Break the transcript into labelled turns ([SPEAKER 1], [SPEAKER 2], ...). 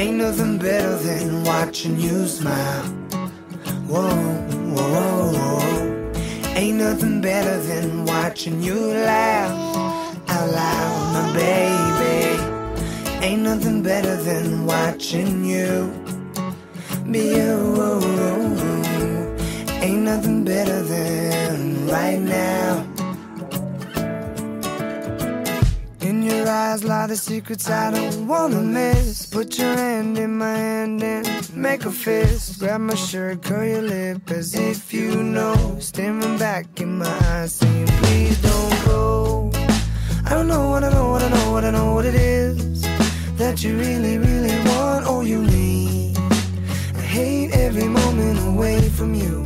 [SPEAKER 1] Ain't nothing better than watching you smile. Whoa, whoa, whoa, whoa. Ain't nothing better than watching you laugh out loud, my baby. Ain't nothing better than watching you be you. Ain't nothing better than right now. In your eyes lie the secrets I don't wanna miss. Put your hand in my hand and make a fist. Grab my shirt, curl your lip as if you know. Staring back in my eyes saying please don't go. I don't know what I know, what I know, what I know what it is that you really, really want or you need. I hate every moment away from you.